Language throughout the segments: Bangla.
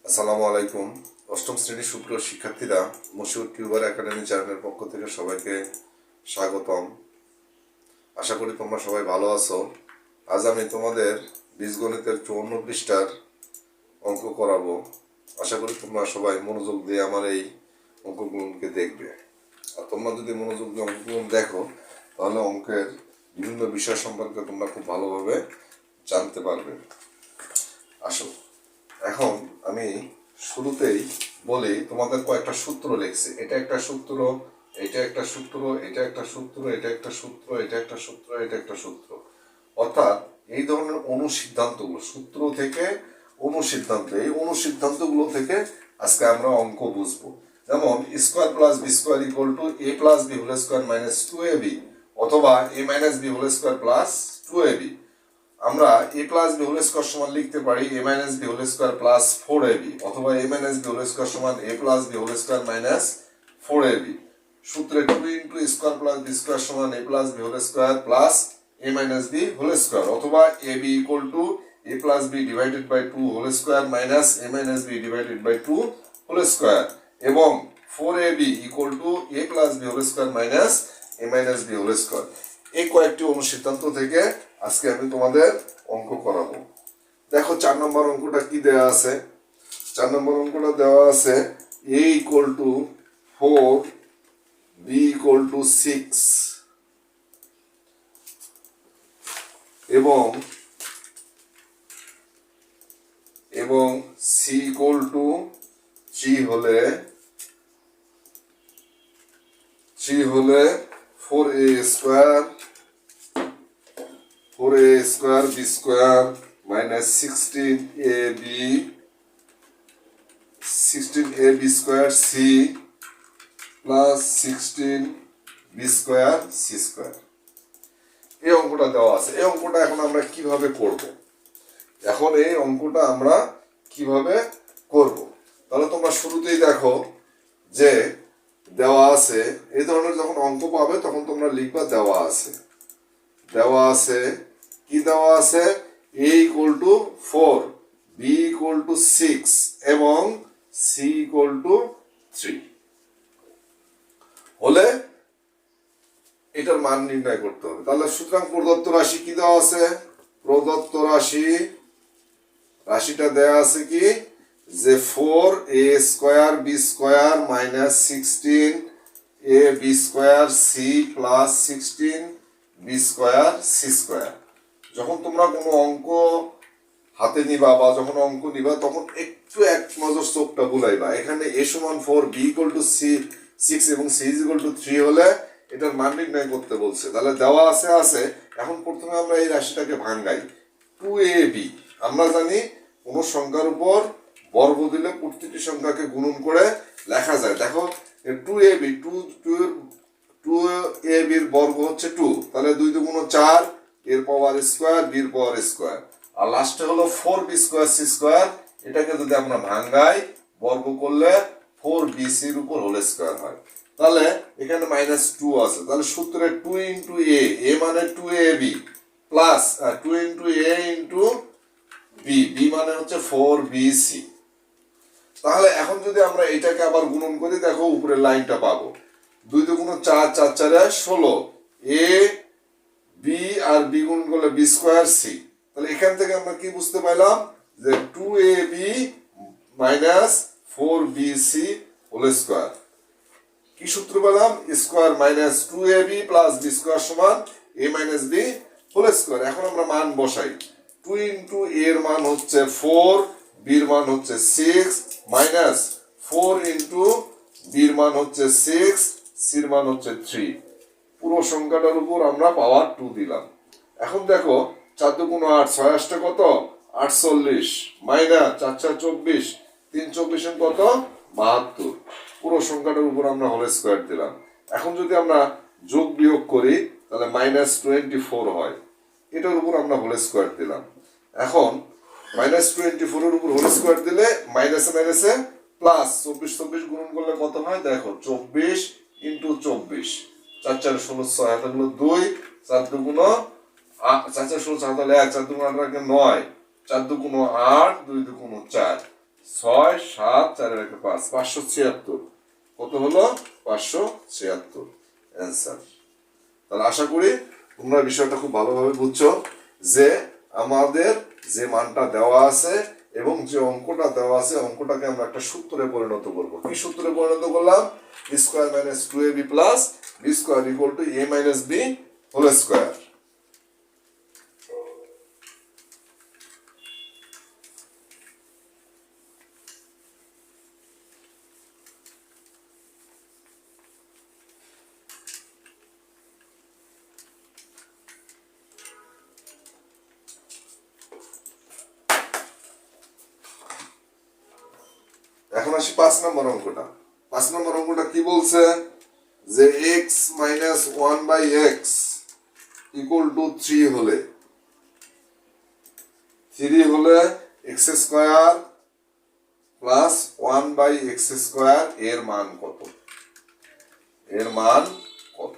আসসালামু আলাইকুম। অষ্টম শ্রেণীর সুপ্রিয় শিক্ষার্থীরা, মশিউর টিউবার একাডেমি চ্যানেলের পক্ষ থেকে সবাইকে স্বাগতম। আশা করি তোমরা সবাই ভালো আছো। আজ আমি তোমাদের বীজগণিতের 54 পৃষ্ঠার অঙ্ক করাবো। আশা করি তোমরা সবাই মনোযোগ দিয়ে আমার এই অঙ্কগুলোকে দেখবে। আর তোমরা যদি মনোযোগ দিয়ে অঙ্কগুলো দেখো, তাহলে অঙ্কের বিভিন্ন বিষয় সম্পর্কে তোমরা খুব ভালোভাবে জানতে পারবে। আসো, এখন আমি শুরুতেই বলি, তোমাদের কয়েকটা সূত্র লিখছি। এটা একটা সূত্র, এটা একটা সূত্র, এটা একটা সূত্র, এটা একটা সূত্র, এটা একটা সূত্র, এটা একটা সূত্র। অর্থাৎ এই ধরনের অনুসিদ্ধান্তগুলো, সূত্র থেকে অনুসিদ্ধান্ত, এই অনুসিদ্ধান্তগুলো থেকে আজকে আমরা অঙ্ক বুঝবো। যেমন square plus B square equal to A plus B whole square minus 2ab, অথবা A minus B whole square plus 2ab। আমরা a plus B whole square সমান লিখতে পারি a minus B whole square plus 4ab, অথবা a minus B whole square সমান a plus B whole square minus 4ab। সূত্রে 2 into square plus B square সমান a plus B whole square plus a minus B whole square, অথবা ab equal to a plus B divided by 2 whole square minus a minus B divided by 2 whole square, এবং 4ab equal to a plus B whole square minus a minus B whole square. এই কয়েকটি অনুসিদ্ধান্ত থেকে আজকে আমি তোমাদের অঙ্ক করাবো। দেখো 4 নম্বর অঙ্কটা কি দেওয়া আছে। 4 নম্বর অঙ্কটা দেওয়া আছে a equal to 4, b equal to 6 এবং c ইকুয়াল টু 3 হলে 4a square b square minus 16ab square c plus 16b square c square. এই অঙ্কটা দেওয়া আছে। এই অঙ্কটা এখন আমরা কিভাবে করব? তাহলে তোমরা শুরুতেই দেখো যে দেওয়া আছে। এই ধরনের যখন অঙ্ক পাবে তখন তোমরা লিখবা দেওয়া আছে কি দেওয়া আছে, a equal to 4, b equal to 6 এবং c ইকুয়াল টু 3 হলে এটার মান নির্ণয় করতে হবে। তাহলে সুতরাং প্রদত্ত রাশি কি দেওয়া আছে? প্রদত্ত রাশিটা দেওয়া আছে কি, যে 4a square b square minus 16ab square c plus 16b square c square. যখন তোমরা কোনো অঙ্ক হাতে নিবা বা যখন অঙ্ক নিবা, তখন একটু এক নজর চোখটা বুলাইবা। এখানে a সমান 4, b ইকুয়াল টু 6 এবং c ইকুয়াল টু 3 হলে এটার মান নির্ণয় করতে বলছে। তাহলে দেওয়া আছে। এখন প্রথমে আমরা এই রাশিটাকে ভাঙাই। 2ab, আমরা জানি কোন সংখ্যার উপর বর্গ দিলে প্রত্যেকটি সংখ্যাকে গুণন করে লেখা যায়। দেখো 2ab, 2ab এর বর্গ হচ্ছে 2, তাহলে 2 দুগুণ 4, এর পাওয়ার স্কোয়ার, b এর পাওয়ার স্কোয়ার, আর লাস্টে হলো 4b স্কোয়ার c স্কোয়ার। এটাকে যদি আমরা ভাঙাই, বর্গ করলে 4bc এর উপর হোল স্কোয়ার হয়। তাহলে এখানে মাইনাস 2 আছে। তাহলে সূত্রে 2 ইন্টু a মানে 2ab plus 2 into a into b মানে হচ্ছে 4bc। তাহলে এখন যদি আমরা এটাকে আবার গুণন করি, দেখো উপরের লাইনটা পাবো। 2 দুগুণ 4, 4 4 16, a b আর b গুণ করলে b স্কোয়ার c। তাহলে এখান থেকে আমরা কি বুঝতে পারলাম, যে 2ab minus 4bc whole square. কি সূত্র পেলাম? Square minus 2ab plus b square সমান a minus b whole square. এখন আমরা মান বসাই। 2 ইন্টু a এর মান হচ্ছে 4, b এর মান হচ্ছে 6, মাইনাস 4 ইন্টু b এর মান হচ্ছে 6, c এর মান হচ্ছে 3। পুরো সংখ্যাটার উপর আমরা পাওয়ার 2 দিলাম। এখন দেখো 4 দুগুণ 8, 6 8 কত 48, মাইনাস 4 4 24, 3 24 কত 72। পুরো সংখ্যাটার উপর আমরা হোল স্কোয়ার দিলাম। এখন যদি আমরা যোগ বিয়োগ করি, তাহলে মাইনাস 24 হয়। এটার উপর আমরা হোল স্কোয়ার দিলাম। এখন মাইনাস 24 এর উপর হোল স্কোয়ার দিলে মাইনাসে মাইনাসে প্লাস 24 24 গুণন করলে কত হয়? দেখো 24 ইন্টু 24, 4 4 16 6 হাতে হলো 2, 4 দুগুণ 4 4 16 হাতে 1, 4 দুগুণ 8 9, 4 দুগুণ 8, 2 দুগুণ 4, 6 7 4 1 5 576 কত হলো 576 অ্যান্সার। তাহলে আশা করি তোমরা বিষয়টা খুব ভালোভাবে বুঝছো যে আমাদের যে মানটা দেওয়া আছে এবং যে অঙ্কটা দেওয়া আছে অঙ্কটাকে আমরা একটা সূত্রে পরিণত করব। কি সূত্রে পরিণত করলাম? B square minus 2ab plus B square equal to a minus b whole square. এখন আসি 5 নম্বর অঙ্কটা। 5 নম্বর অঙ্কটা কি বলছে যে x minus 1 by X equal to 3 হলে X square plus 1 by X square এর মান কত? এর মান কত?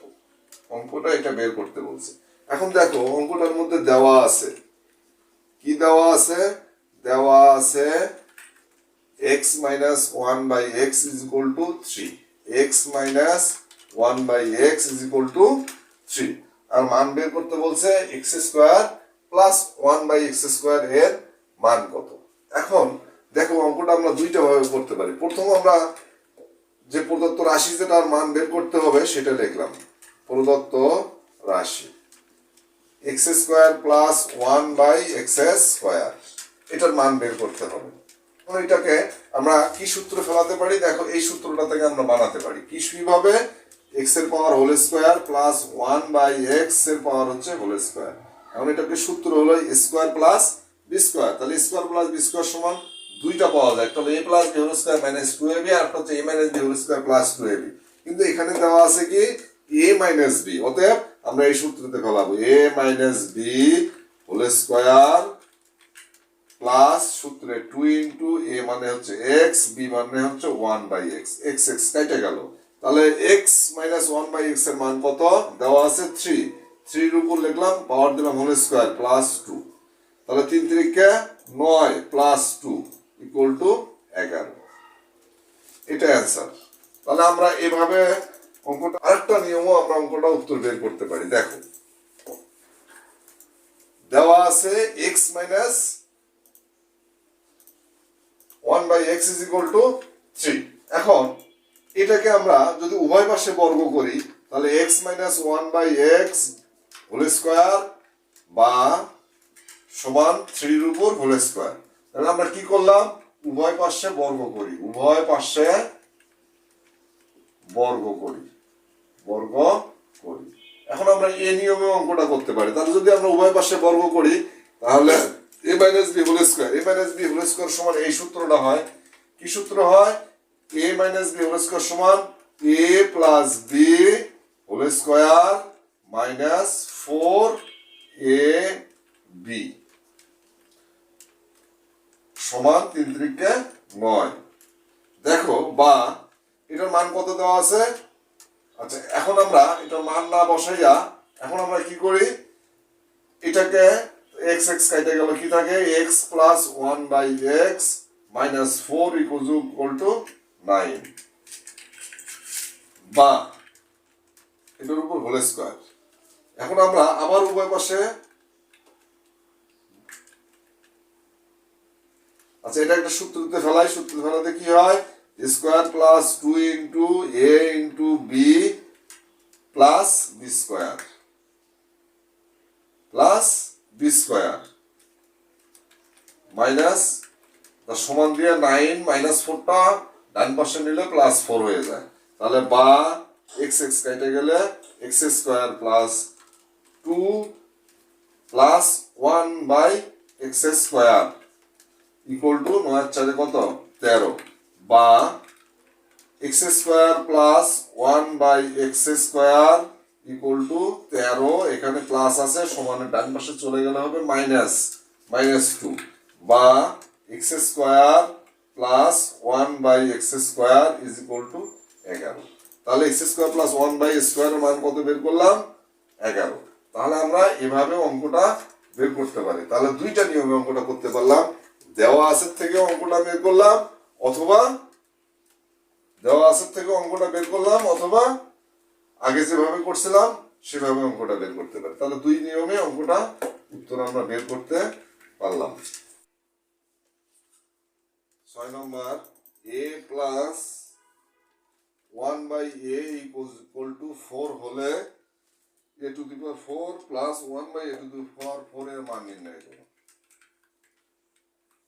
অঙ্কটা এটা বের করতে বলছে। এখন দেখো অঙ্কটার মধ্যে দেওয়া আছে, কি দেওয়া আছে? দেওয়া আছে x minus 1 by x is equal to 3. x minus 1 by x is equal to 3. আর মান বের করতে বলছে x square plus 1 by x square এর মান কত? এখন দেখো অঙ্কটা আমরা দুইটা ভাবে করতে পারি। প্রথম আমরা যে প্রদত্ত রাশি যেটার মান বের করতে হবে সেটা লিখলাম। প্রদত্ত রাশি x square plus 1 by x square, এটার মান বের করতে হবে। এটাকে আমরা কি সূত্রে ফেলাতে পারি? দেখো এই সূত্রটা থেকে আমরা বানাতে পারি। কিভাবে? x এর power whole square plus 1 by x এর পাওয়ার হচ্ছে হোল স্কয়ার। এখন এটাকে সূত্র হলো স্কয়ার প্লাস বি স্কয়ার। তাহলে স্কয়ার প্লাস বি স্কয়ার সমান দুইটা পাওয়া যায়, একটা হলো a plus B whole square minus 2ab আর একটা হচ্ছে a minus B whole square plus 2ab। কিন্তু এখানে দেওয়া আছে কি a মাইনাস b, অতএব আমরা এই সূত্রতে ফেলাবো a minus b whole square plus সূত্রে 2 ইনটু a মানে হচ্ছে x, b মানে হচ্ছে 1 বাই x, x x কেটে গেল। তাহলে x মাইনাস 1 বাই x এর মান কত? দেওয়া আছে 3, 3 এর উপর লিখলাম পাওয়ার দিলাম হোল স্কয়ার প্লাস 2। তাহলে 3 3 9 প্লাস 2 ইকুয়াল টু 11। এটা অ্যান্সার। তাহলে আমরা এভাবে অঙ্কটা আরেকটা নিয়মও আমরা অঙ্কটা উত্তর বের করতে পারি। দেখো দেওয়া আছে x minus 1 by x is equal to 3। এখন এটাকে আমরা যদি উভয় পাশে বর্গ করি তাহলে x minus 1 by x whole square বা সমান 3 এর উপর হোল স্কয়ার। তাহলে আমরা কি করলাম? উভয় পাশে বর্গ করি, উভয় পাশে বর্গ করি। এখন আমরা এই নিয়মে অঙ্কটা করতে পারি। তাহলে যদি আমরা উভয় পাশে বর্গ করি তাহলে a minus b whole square, a minus b whole square সমান এই সূত্রটা হয়। কি সূত্র হয়? a minus b whole square সমান a plus b whole square minus 4ab সমান 3 3 9। দেখো বা এটার মান কত দেওয়া আছে? আচ্ছা এখন আমরা এটার মান না বসাইয়া এখন আমরা কি করি? এটাকে x x কেটে গেল, কি থাকে? x plus 1 by x minus 4 equal to 9 বা এটার উপর হোল স্কয়ার। এখন আমরা আবার উভয় পাশে, আচ্ছা এটা একটা সূত্রতে ফেলাই। সূত্রতে ফেলাতে কি হয়? Square plus 2 into a into b plus b square plus B square minus তার সমান দিয়ে 9 মাইনাস 4টা ডান পাশে নিলে প্লাস 4 হয়ে যায়। তাহলে বা x x কেটে গেলে x square plus 2 plus 1 by x square equal to 9 4 কত? 13 বা x square plus 1 by x square equal to 13, এখানে প্লাস আছে সমানে ডান পাশে চলে গেলে হবে মাইনাস 2 বা x square plus 1 by x square is equal to 11। তাহলে x square plus 1 by square এর মান কত বের করলাম? 11। তাহলে আমরা এভাবে অঙ্কটা বের করতে পারি। তাহলে দুইটা নিয়মে অঙ্কটা করতে পারলাম। দেওয়া আছে থেকে অঙ্কটা বের করলাম, অথবা দেওয়া আছে থেকে অঙ্কটা বের করলাম, অথবা আগে যেভাবে করছিলাম সেভাবে অঙ্কটা বের করতে পারি। তাহলে দুই নিয়মে অঙ্কটা উত্তর আমরা বের করতে পারলাম। 6 number, a plus 1/a equal to 4 হলে a to the power 4 plus 1/a to the power 4 এর মান নির্ণয় করো।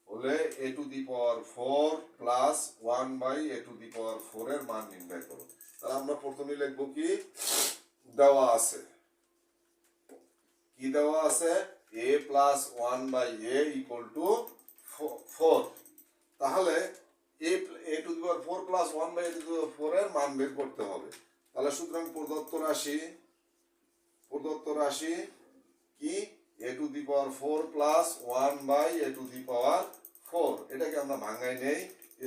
হলে a to the power 4 plus 1/a to the power 4 এর মান নির্ণয় করো। তাহলে আমরা প্রথমে লিখবো কি, দেওয়া আছে, কি দেওয়া আছে, a plus 1/a equal to 4। তাহলে a to the power 4 plus 1/a to the power 4 এর মান বের করতে হবে। তাহলে সুতরাং প্রদত্ত রাশি কি, a to the power 4 plus 1/a to the power 4, এটাকে আমরা ভাঙাই নেই,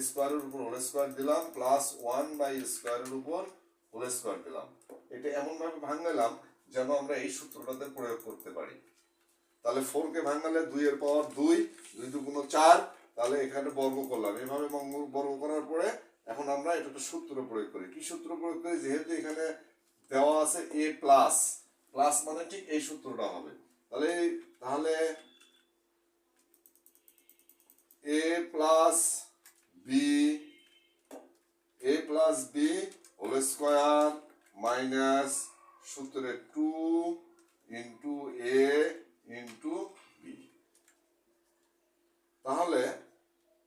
স্কয়ারের উপর হোল স্কয়ার দিলাম, প্লাস 1/স্কয়ারের উপর হোল স্কয়ার দিলাম। এটা এমন ভাবে ভাঙালাম যেন আমরা এই সূত্রটাতে প্রয়োগ করতে পারি। তাহলে 4 কে ভাঙালে 2 এর পাওয়ার 2, 2 দুগুণ 4, তাহলে এখানে বর্গ করলাম। এভাবে বর্গ করার পরে এখন আমরা এটা একটা সূত্র প্রয়োগ করি। কি সূত্র প্রয়োগ করি, যেহেতু এখানে দেওয়া আছে a প্লাস, প্লাস মানে ঠিক এই সূত্রটা হবে। তাহলে a plus b whole square minus সূত্রে 2 ইন্টু a ইন্টু b। তাহলে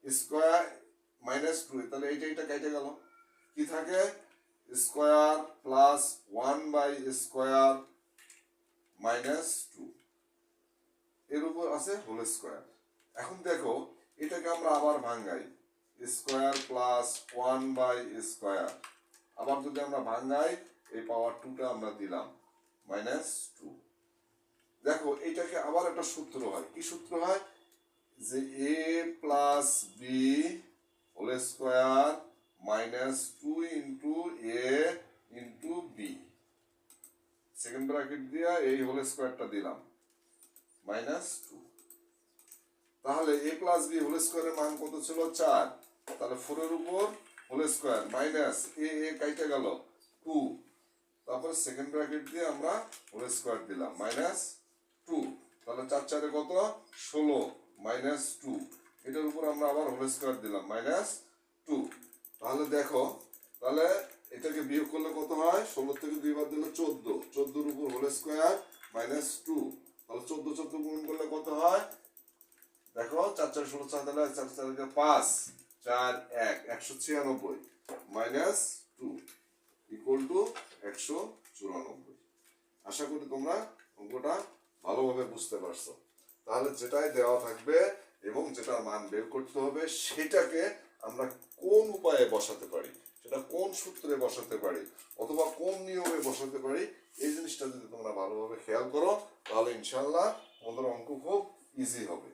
স্কয়ার মাইনাস 2, তাহলে এটা কেটে গেল, কি থাকে, স্কয়ার প্লাস 1/স্কয়ার মাইনাস 2, এর উপর আছে হোল স্কয়ার। এখন দেখো এটাকে আমরা আবার ভাঙাই, স্কয়ার প্লাস 1/স্কয়ার, আবার যদি আমরা ভাঙাই এই পাওয়ার 2টা আমরা দিলাম, মাইনাস 2। দেখো এটাকে আবার একটা সূত্র হয়, কি সূত্র হয়, যে a plus b whole square minus 2 into a into b, second bracket দিয়া এই হোল স্কয়ারটা দিলাম, মাইনাস 2। তাহলে a প্লাস b হোল স্কয়ারের মান কত ছিল, 4। তাহলে 4 এর উপর হোল স্কয়ার মাইনাস a কাইটে গেল 2, তারপর সেকেন্ড ব্র্যাকেট দিয়ে আমরা হোল স্কয়ার দিলাম, মাইনাস 2। তাহলে 4 4 কত, 16, মাইনাস 2, এটার উপর আমরা আবার হোল স্কয়ার দিলাম, মাইনাস 2। তাহলে দেখো, তাহলে এটাকে বিয়োগ করলে কত হয়, 16 থেকে 2 বাদ দিলে 14, 14 এর উপর হোল স্কয়ার মাইনাস 2। তাহলে 14 14 গুণ করলে কত হয়, দেখো 4 4 16, 4 তাহলে 4 4 5, 4 1, 196 মাইনাস 2 ইকুয়াল টু 194। আশা করি তোমরা অঙ্কটা ভালোভাবে বুঝতে পারছো। তাহলে যেটাই দেওয়া থাকবে এবং যেটা মান বের করতে হবে সেটাকে আমরা কোন উপায়ে বসাতে পারি, সেটা কোন সূত্রে বসাতে পারি, অথবা কোন নিয়মে বসাতে পারি, এই জিনিসটা যদি তোমরা ভালোভাবে খেয়াল করো তাহলে ইনশাআল্লাহ তোমাদের অঙ্ক খুব ইজি হবে।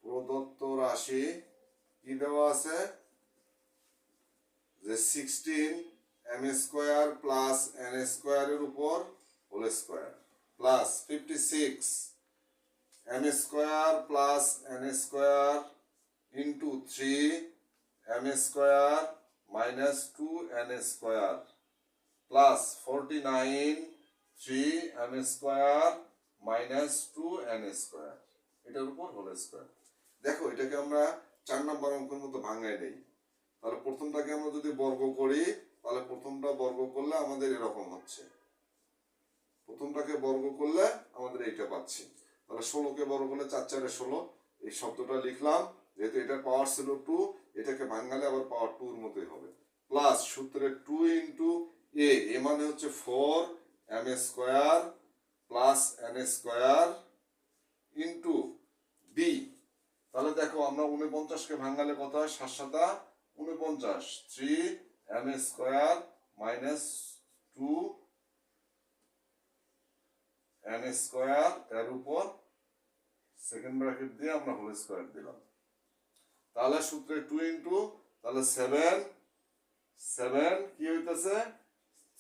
প্রদত্ত রাশি কি দেওয়া আছে, যে 16 m স্কয়ার প্লাস n স্কয়ারের উপর whole square plus 56 m square plus n square into 3 m square minus 2 n square plus 49 3 m square minus 2 n square, এটার উপর হোল স্কয়ার। দেখো এটাকে আমরা 4 নম্বর অঙ্কের মতো ভাঙাই দেই। তাহলে প্রথমটাকে আমরা যদি বর্গ করি, তাহলে প্রথমটা বর্গ করলে আমাদের এরকম হচ্ছে, প্রথমটাকে বর্গ করলে আমাদের এইটা পাচ্ছি। তাহলে 16 কে বর্গ করলে 4 4 16, এই শব্দটা লিখলাম, যেহেতু এটার পাওয়ার ছিল 2, এটাকে ভাঙালে আবার পাওয়ার 2 এর মতোই হবে, প্লাস সূত্রে 2 ইন্টু a মানে হচ্ছে 4 m square plus n square into b। তাহলে দেখো আমরা 49 কে ভাঙালে কত হয়, 7 7 49, 3 m square minus 2 n square, এর উপর সেকেন্ড ব্র্যাকেট দিয়ে আমরা হোল স্কয়ার দিলাম। তাহলে সূত্রে 2 ইন্টু তাহলে 7 7 কি হইতেছে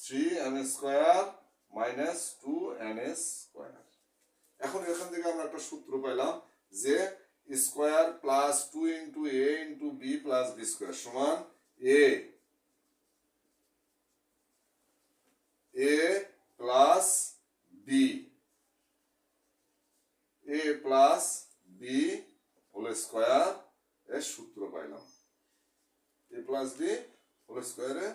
3m square minus 2n square. এখন এখান থেকে আমরা একটা সূত্র পেলাম যে square plus 2 into a into b plus b square সমান a plus b whole square এর সূত্র পাইলাম। a প্লাস b হোল স্কয়ারের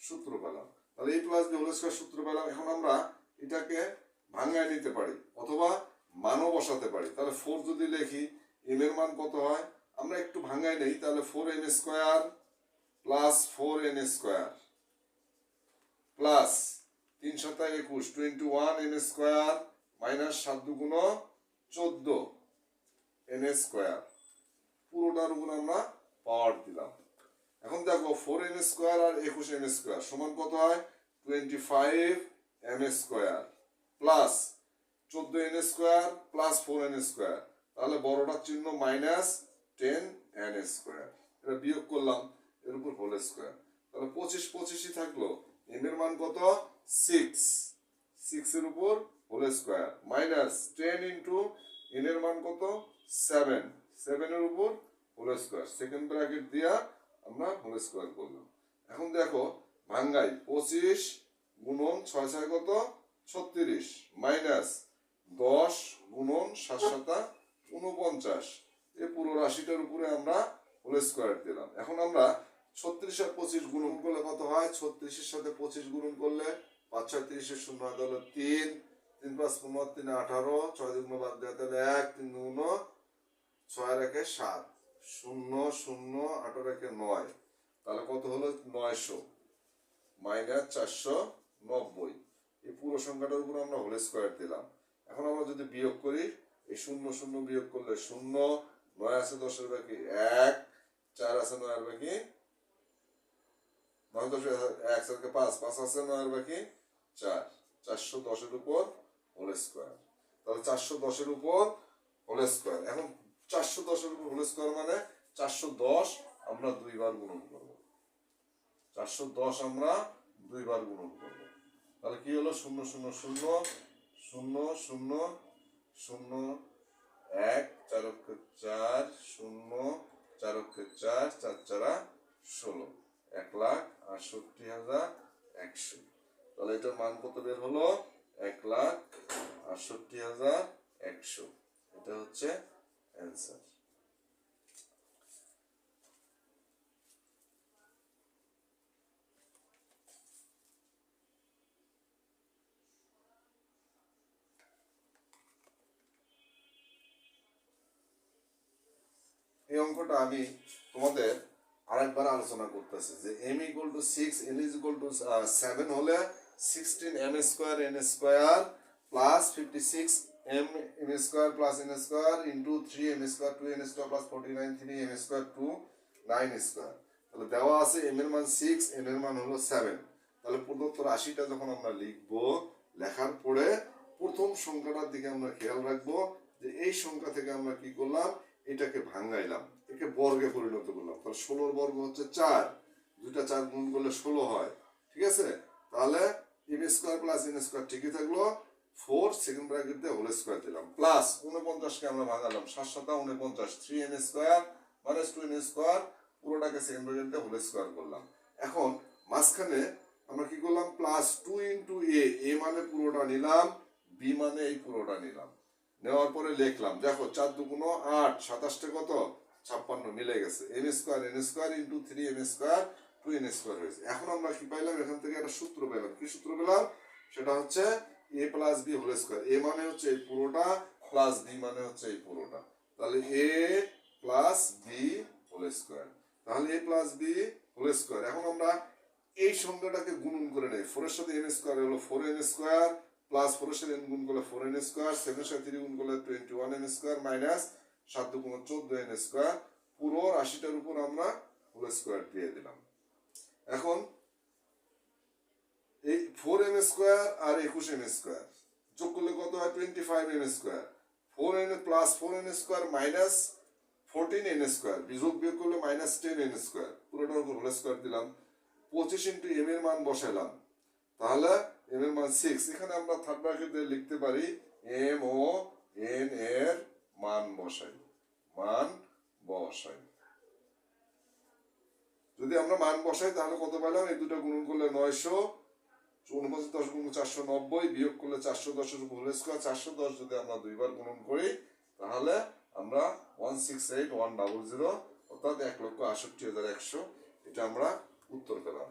সূত্র পেলাম। তাহলে a plus b whole square সূত্র পেলাম। এখন আমরা এটাকে ভাঙায় নিতে পারি অথবা মানও বসাতে পারি। তাহলে 4 যদি লিখি m এর মান কত হয় আমরা একটু ভাঙায় নেই। তাহলে 4m square plus 4n square plus 3 7 21 21m square minus 7 2 14 n square পুরোটার উপর আমরা পাওয়ার দিলাম। এখন দেখো 4n স্কয়ার আর 21m স্কয়ার সমান কত হয় 25m square plus 14n square plus 4n square. তাহলে বড়টার চিহ্ন মাইনাস 10n স্কয়ার, এটা বিয়োগ করলাম এর উপর হোল স্কয়ার। তাহলে 25 25ই থাকলো। m এর মান কত 6 6 এর উপর whole square minus 10 into n এর মান কত 7 7 এর উপর হোল স্কয়ার সেকেন্ড ব্র্যাকেট দিয়া আমরা হোল স্কয়ার করলাম। এখন দেখো ভাঙ্গাই 25 গুণন 6 6 কত 36 মাইনাস 10 গুণন 7 7 49 এই পুরো রাশিটার উপরে আমরা হোল স্কয়ার দিলাম। এখন আমরা 36 আর 25 গুণন করলে কত হয় 36 এর সাথে 25 গুণন করলে 5 6 30 এর শূন্য হয় তাহলে 3 3 5 15 3 18 6 দুগুণ বাদ দেওয়া তাহলে 1 3 দুগুণ 6 আর 1 7 0 0 8 আর 1 9 তাহলে কত হলো 900 মাইনাস 490 এই পুরো সংখ্যাটার উপর আমরা হোল স্কয়ার দিলাম। এখন আমরা যদি বিয়োগ করি এই 0 0 বিয়োগ করলে 0 9 আছে 10 এর বাকি 1 4 আছে 9 এর বাকি 9 10 1 আছে 5 5 আছে 9 এর বাকি 4 410 এর উপর হোল স্কয়ার। তাহলে 410 এর উপর হোল স্কয়ার। এখন 410 এর উপর হোল স্কয়ার মানে 410 আমরা দুইবার গুণন করব। 410 আমরা দুইবার গুণন করব। তাহলে কি হলো 0 0 0 0 0 0 1 4 অক্ষে 4 0 4 অক্ষে 4 4 4 16 1,68,100। তাহলে এটার মান কত বের হলো 1,68,100। এটা হচ্ছে অ্যান্সার। এই অঙ্কটা আমি তোমাদের আরেকবার আলোচনা করতেছি যে m equal to 6 n is equal to 7 হলে 16m square n square plus 56m m square plus n square into 3m square 2n square plus 49 3m square 2 9 square. তাহলে দেওয়া আছে m এর মান 6 n এর মান হলো 7। তাহলে প্রদত্ত রাশিটা যখন আমরা লিখবো লেখার পরে প্রথম সংখ্যাটার দিকে আমরা খেয়াল রাখবো যে এই সংখ্যা থেকে আমরা কি করলাম এটাকে ভাঙাইলাম, একে বর্গে পরিণত করলাম। তাহলে 16 বর্গ হচ্ছে 4, দুইটা 4 গুণ করলে 16 হয়। ঠিক আছে, তাহলে m square plus n square ঠিকই থাকলো। 4 সেকেন্ড ব্র্যাকেট দিয়ে হোল স্কয়ার দিলাম প্লাস 49 কে আমরা ভাঙালাম 7 7 49 3n square minus 2n square পুরোটাকে সেকেন্ড ব্র্যাকেট দিয়ে হোল স্কয়ার করলাম। এখন মাঝখানে আমরা কি করলাম প্লাস 2 ইনটু a মানে পুরোটা নিলাম, b মানে এই পুরোটা নিলাম। নেওয়ার পরে লিখলাম দেখো 4 2 8 27 কত 56 মিলে গেছে। m square n square into 3m square 2n square হয়েছে। এখন আমরা কি পাইলাম এখান থেকে একটা সূত্র পেলাম। কি সূত্র পেলাম সেটা হচ্ছে a plus b whole square. a মানে হচ্ছে এই পুরোটা প্লাস b মানে হচ্ছে এই পুরোটা। তাহলে a plus b whole square. তাহলে a plus b whole square. এখন আমরা এই সংখ্যাটাকে গুণন করে নেই। 4 এর সাথে n স্কয়ার হলো 4n স্কয়ার প্লাস 4 এর সাথে n গুণ করলে 4n স্কয়ার 7 এর সাথে 3 গুণ করলে 21n square minus 7 2 14n square পুরো রাশিটার উপর আমরা হোল স্কয়ার দিয়ে দিলাম। এখন এই 4m স্কয়ার আর 21m স্কয়ার যোগ করলে কত হয় 25m square. 4n plus 4n square minus 14n², বিয়োগ বিয়োগ করলে -10n², পুরোটার উপর হোল স্কোয়ার দিলাম, 25 ইন্টু m এর মান বসাইলাম, তাহলে m এর মান 6। এখানে আমরা থার্ড ব্র্যাকেটে লিখতে পারি m ও n এর মান বসাই, মান বসাই। যদি আমরা মান বসাই তাহলে কত পেলাম? এই দুটো গুণন করলে 949, 10 গুণ 490, বিয়োগ করলে 410 এর উপর হোল স্কোয়ার, 410 যদি আমরা দুইবার গুণন করি তাহলে আমরা 168100 অর্থাৎ 1,68,100 এটা আমরা উত্তর পেলাম।